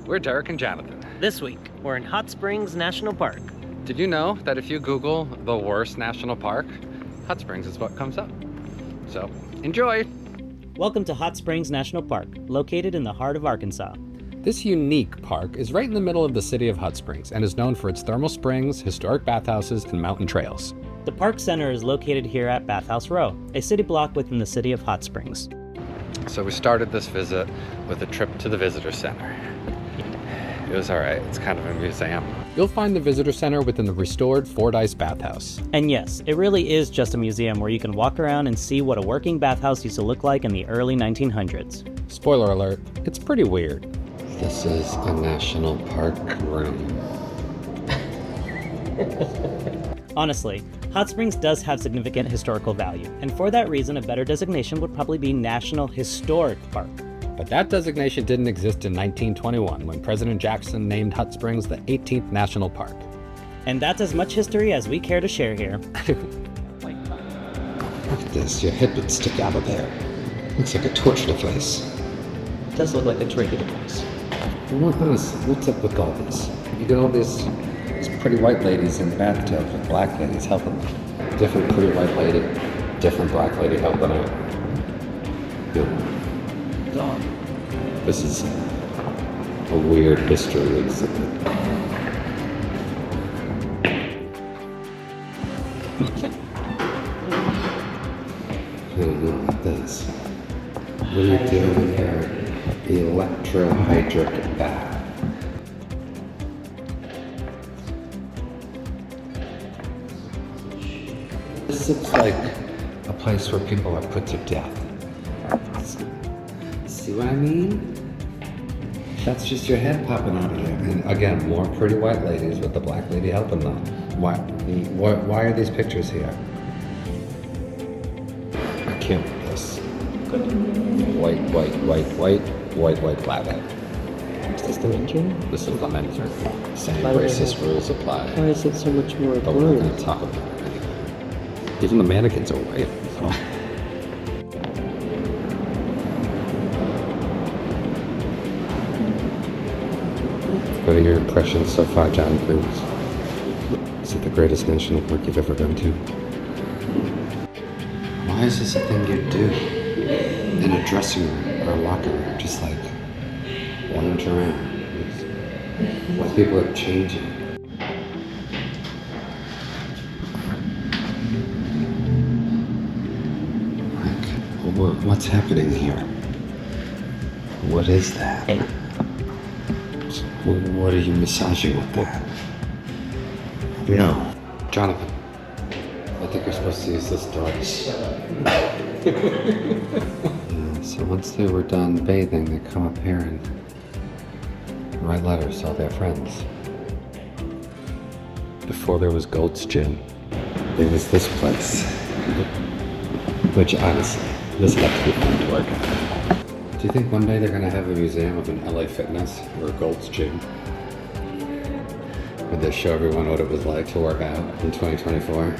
We're Derek and Jonathan. This week, we're in Hot Springs National Park. Did you know that if you Google the worst national park, Hot Springs is what comes up? So, enjoy! Welcome to Hot Springs National Park, located in the heart of Arkansas. This unique park is right in the middle of the city of Hot Springs and is known for its thermal springs, historic bathhouses, and mountain trails. The park center is located here at Bathhouse Row, a city block within the city of Hot Springs. So we started this visit with a trip to the visitor center. It was alright, it's kind of a museum. You'll find the visitor center within the restored Fordyce Bathhouse. And yes, it really is just a museum where you can walk around and see what a working bathhouse used to look like in the early 1900s. Spoiler alert, it's pretty weird. This is a national park room. Honestly, Hot Springs does have significant historical value, and for that reason, a better designation would probably be National Historic Park. But that designation didn't exist in 1921 when President Jackson named Hot Springs the 18th National Park. And that's as much history as we care to share here. Look at this, your head would stick out of there. Looks like a torch device. It does look like a drinking device. Honestly, what's up with all this? You got all these pretty white ladies in bathtubs with black ladies helping them. Different pretty white lady, different black lady helping out. This is a weird history exhibit. I don't know about this. What are you doing here? Electrohydric bath. This looks like a place where people are put to death. See what I mean? That's just your head popping out of there. And again, more pretty white ladies with the black lady helping them. Why are these pictures here? I can't with this. White, black. Is this the men's room? This is the men's room. Same racist rules apply. Why is it so much more But we're not blue? going to talk about it anymore. Even the mannequins are white. So. What are your impressions so far, John, please? Is it the greatest national park you've ever been to? Why is this a thing you do? In a dressing room or a locker room, just like lounge around. What people are changing. Like, what's happening here? What is that? Hey. What are you massaging with that? No. Jonathan, I think you're supposed to use this device. So once they were done bathing, they come up here and write letters to all their friends. Before there was Gold's Gym, there was this place. Which honestly, this had to be fun to work at. Do you think one day they're going to have a museum of an LA Fitness or a Gold's Gym? Would they show everyone what it was like to work out in 2024?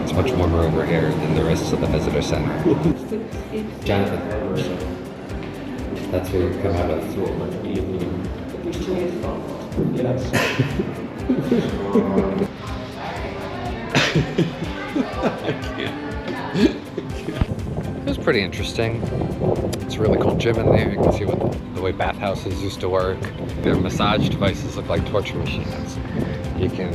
It's much warmer over here than the rest of the visitor center. Jonathan, that's where you come out of. I can't. It was pretty interesting. It's a really cool gym in there. You can see the way bathhouses used to work. Their massage devices look like torture machines. You can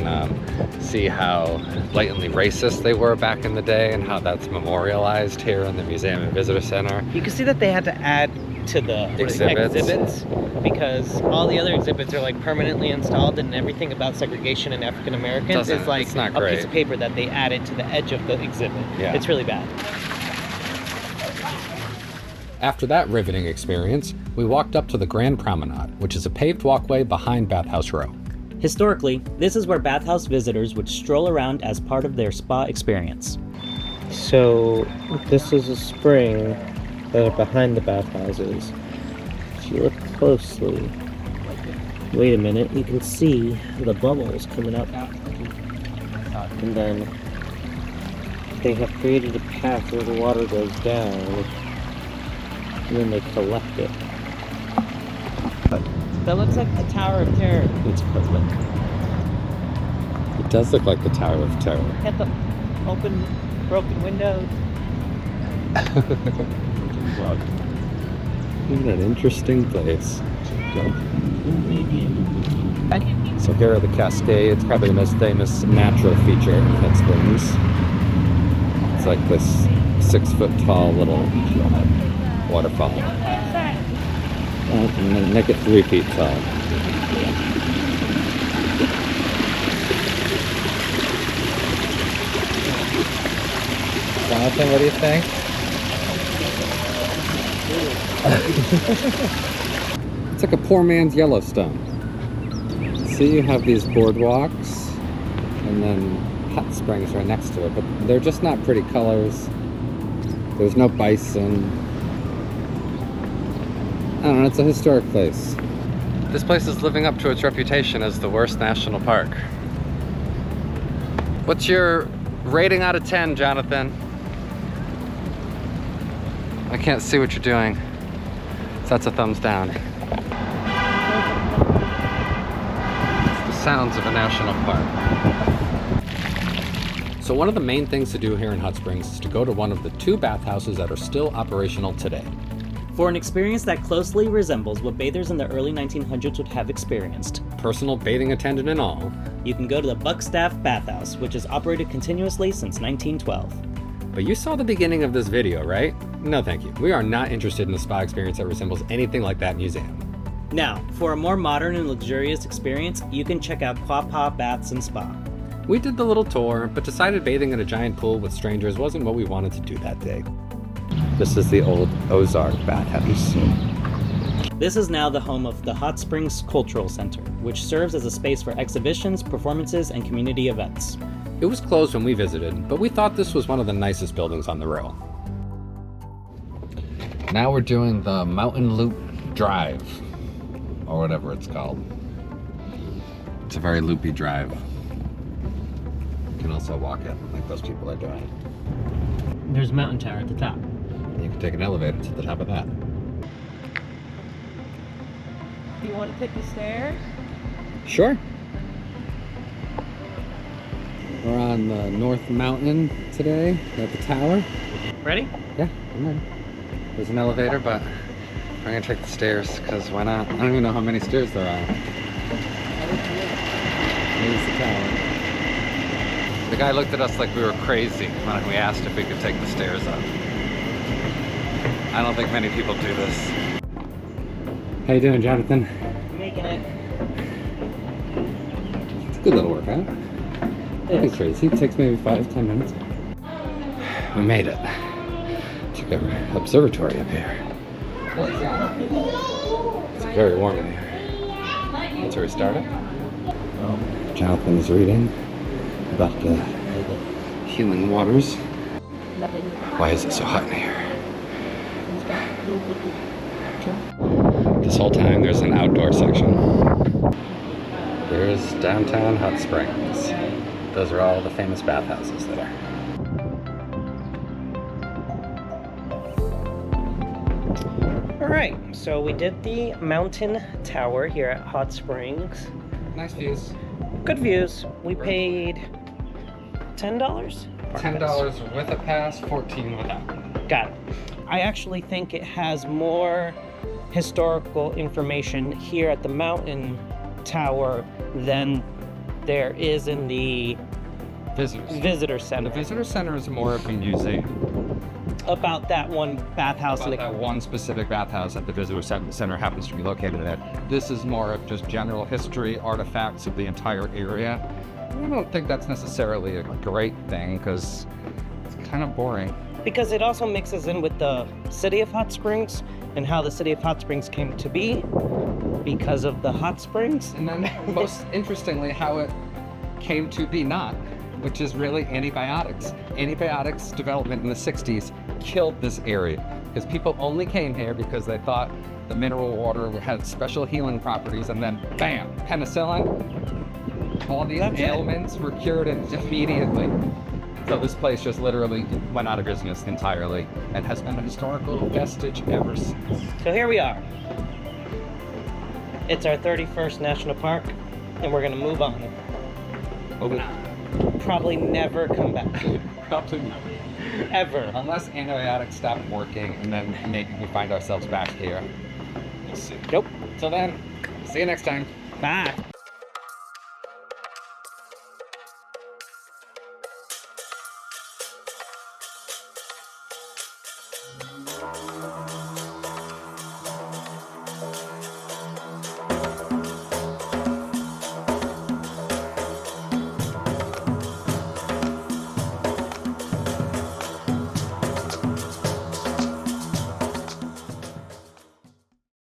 see how blatantly racist they were back in the day and how that's memorialized here in the Museum and Visitor Center. You can see that they had to add to the exhibits because all the other exhibits are like permanently installed, and everything about segregation in African Americans is like it's not a great. piece of paper that they added to the edge of the exhibit. Yeah. It's really bad. After that riveting experience, we walked up to the Grand Promenade, which is a paved walkway behind Bathhouse Row. Historically, this is where bathhouse visitors would stroll around as part of their spa experience. So, this is a spring that are behind the bathhouses. If you look closely, wait a minute, you can see the bubbles coming up. And then they have created a path where the water goes down. and then they collect it. That looks like the Tower of Terror. It's perfect. It does look like the Tower of Terror. Got the open, broken windows. Isn't it an interesting place? So here are the Cascades, probably the most famous natural feature of Hot Springs. It's like this 6-foot-tall little waterfall. And then make it 3 feet tall. Jonathan, what do you think? It's like a poor man's Yellowstone. See, you have these boardwalks, and then hot springs right next to it, but they're just not pretty colors. There's no bison. I don't know, it's a historic place. This place is living up to its reputation as the worst national park. What's your rating out of 10, Jonathan? I can't see what you're doing. So that's a thumbs down. It's the sounds of a national park. So one of the main things to do here in Hot Springs is to go to one of the 2 bathhouses that are still operational today. For an experience that closely resembles what bathers in the early 1900s would have experienced, Personal bathing attendant and all. you can go to the Buckstaff Bathhouse, which has operated continuously since 1912. But you saw the beginning of this video, right? No thank you. We are not interested in a spa experience that resembles anything like that museum. Now, for a more modern and luxurious experience, you can check out Quapaw Baths and Spa. We did the little tour, but decided bathing in a giant pool with strangers wasn't what we wanted to do that day. This is the old Ozark Bathhouse. This is now the home of the Hot Springs Cultural Center, which serves as a space for exhibitions, performances, and community events. It was closed when we visited, but we thought this was one of the nicest buildings on the row. Now we're doing the Mountain Loop Drive, or whatever it's called. It's a very loopy drive. You can also walk it, like those people are doing. There's a mountain tower at the top. You can take an elevator to the top of that. Do you want to take the stairs? Sure. We're on the North Mountain today at the tower. Ready? Yeah, I'm ready. There's an elevator, but we're gonna take the stairs, because why not? I don't even know how many stairs there are. Here's the tower. The guy looked at us like we were crazy when we asked if we could take the stairs up. I don't think many people do this. How you doing, Jonathan? Making it. It's a good little workout. Nothing crazy. It takes maybe 5-10 minutes. We made it. Took an observatory up here. It's very warm in here. That's where we started. Jonathan's reading about the healing waters. Why is it so hot in here? This whole time there's an outdoor section. There's downtown Hot Springs. Those are all the famous bathhouses there. All right, so we did the mountain tower here at Hot Springs. Nice views. Good views. We paid $10? $10 with a pass, $14 without. Got it. I actually think it has more historical information here at the mountain tower than there is in the visitor center. The visitor center is more of a museum. About that one bathhouse. About that one specific bathhouse that the visitor center happens to be located at. This is more of just general history, artifacts of the entire area. I don't think that's necessarily a great thing, because it's kind of boring. Because it also mixes in with the city of Hot Springs and how the city of Hot Springs came to be because of the hot springs. And then most interestingly, how it came to be not, which is really antibiotics. Antibiotics development in the 60s killed this area, because people only came here because they thought the mineral water had special healing properties, and then bam, penicillin. All these ailments were cured immediately. So this place just literally went out of business entirely and has been a historical vestige ever since. So here we are. It's our 31st national park, and we're gonna move on. Probably never come back. Probably not. Ever. Unless antibiotics stop working and then maybe we find ourselves back here. We'll see. Nope. Till then, see you next time. Bye.